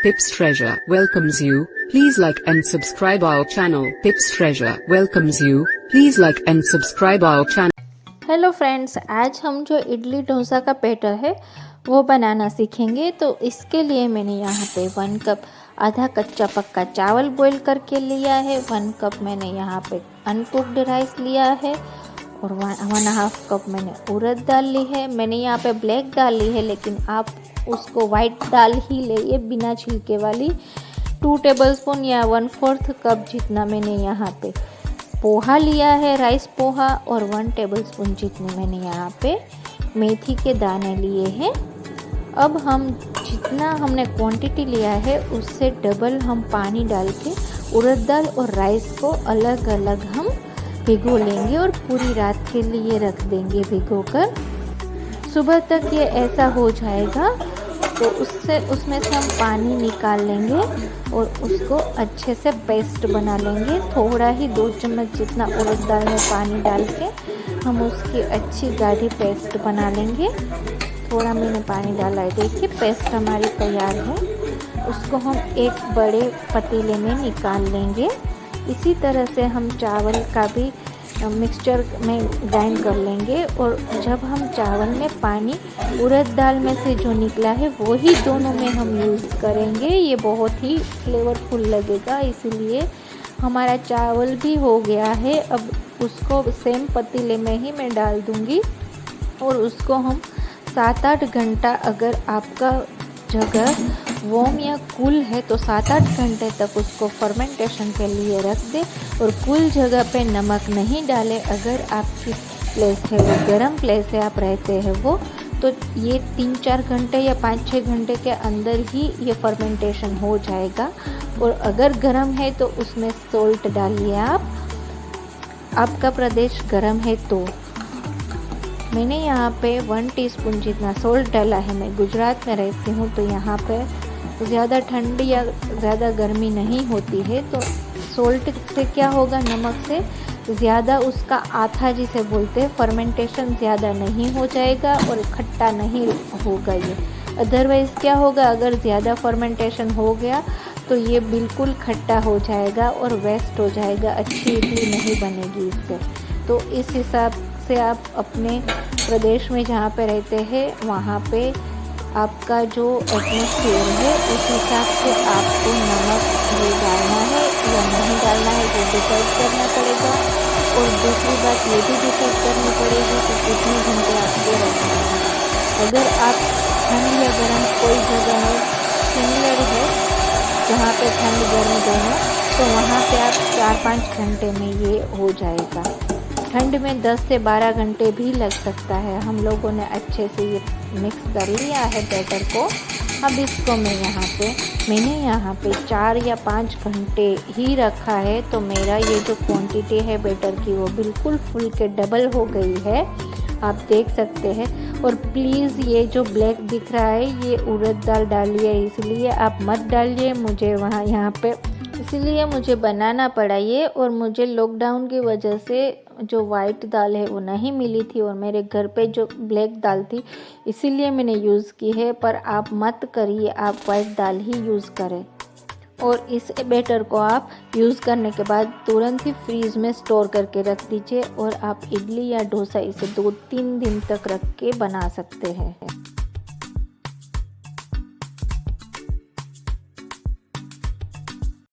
Pips Treasure welcomes you. Please like and subscribe our channel. Pips Treasure welcomes you. Please like and subscribe our channel. Hello friends, आज हम जो इडली डोसा का batter है वो बनाना सीखेंगे। तो इसके लिए मैंने यहाँ पे 1 कप आधा कच्चा पक्का चावल बॉईल करके लिया है। 1 कप मैंने यहाँ पे अनकुक्ड राइस लिया है और 1.5 कप मैंने उड़द दाल ली है। मैंने यहाँ पे ब्लैक दाल ली है, लेकिन आप उसको वाइट दाल ही ले बिना छिलके वाली। 2 टेबलस्पून या 1/4 कप जितना मैंने यहाँ पे पोहा लिया है, राइस पोहा, और 1 टेबलस्पून जितने मैंने यहाँ पे मेथी के दाने लिए हैं। अब हम जितना हमने क्वांटिटी लिया है उससे डबल हम पानी डाल के उड़द दाल और राइस को अलग अलग हम भिगो लेंगे और पूरी रात के लिए रख देंगे भिगो कर। सुबह तक ये ऐसा हो जाएगा तो उसमें से हम पानी निकाल लेंगे और उसको अच्छे से पेस्ट बना लेंगे। थोड़ा ही 2 चम्मच जितना उड़द दाल में पानी डाल के हम उसकी अच्छी गाढ़ी पेस्ट बना लेंगे। थोड़ा मैंने पानी डाला है, देखिए पेस्ट हमारी तैयार है। उसको हम एक बड़े पतीले में निकाल लेंगे। इसी तरह से हम चावल का भी मिक्सचर में ग्राइंड कर लेंगे। और जब हम चावल में पानी उड़द दाल में से जो निकला है वो ही दोनों में हम यूज़ करेंगे। ये बहुत ही फ्लेवरफुल लगेगा, इसीलिए हमारा चावल भी हो गया है। अब उसको सेम पतीले में ही मैं डाल दूँगी और उसको हम 7-8 घंटा, अगर आपका जगह वार्म या कूल है तो 7-8 घंटे तक उसको फर्मेंटेशन के लिए रख दें। और कूल जगह पे नमक नहीं डालें। अगर आपकी प्लेस है वो गर्म प्लेस है, आप रहते हैं वो, तो ये 3-4 घंटे या 5-6 घंटे के अंदर ही ये फर्मेंटेशन हो जाएगा। और अगर गर्म है तो उसमें सॉल्ट डालिए आप, आपका प्रदेश गर्म है तो। मैंने यहाँ पे 1 टीस्पून जितना सॉल्ट डाला है। मैं गुजरात में रहती हूँ तो यहाँ पे ज़्यादा ठंडी या ज़्यादा गर्मी नहीं होती है, तो सॉल्ट से क्या होगा, नमक से ज़्यादा उसका आथा जिसे बोलते हैं फर्मेंटेशन ज़्यादा नहीं हो जाएगा और खट्टा नहीं होगा ये। अदरवाइज़ क्या होगा, अगर ज़्यादा फर्मेंटेशन हो गया तो ये बिल्कुल खट्टा हो जाएगा और वेस्ट हो जाएगा, अच्छी इडली नहीं बनेगी इससे। तो इस हिसाब से आप अपने प्रदेश में जहाँ पे रहते हैं वहाँ पे आपका जो एटमॉस्फेयर है उस हिसाब से आपको नमक ये डालना है या नहीं डालना है वो डिसाइड करना पड़ेगा। और दूसरी बात ये भी डिसाइड करनी पड़ेगी कि कितने घंटे आपको रखना है। अगर आप ठंड या गर्म कोई जगह है सिमिलर है जहाँ पे ठंड गर्म दोनों, तो वहाँ पे आप 4-5 घंटे में ये हो जाएगा। ठंड में 10 से 12 घंटे भी लग सकता है। हम लोगों ने अच्छे से ये मिक्स कर लिया है बैटर को। अब इसको मैंने यहाँ पे 4 या 5 घंटे ही रखा है, तो मेरा ये जो क्वांटिटी है बैटर की वो बिल्कुल फुल के डबल हो गई है, आप देख सकते हैं। और प्लीज़ ये जो ब्लैक दिख रहा है ये उड़द दाल डालिए, इसलिए आप मत डालिए। मुझे यहाँ पे इसीलिए मुझे बनाना पड़ा ये। और मुझे लॉकडाउन की वजह से जो वाइट दाल है वो नहीं मिली थी और मेरे घर पे जो ब्लैक दाल थी इसीलिए मैंने यूज़ की है। पर आप मत करिए, आप वाइट दाल ही यूज़ करें। और इस बैटर को आप यूज़ करने के बाद तुरंत ही फ्रीज में स्टोर करके रख दीजिए और आप इडली या डोसा इसे 2-3 दिन तक रख के बना सकते हैं।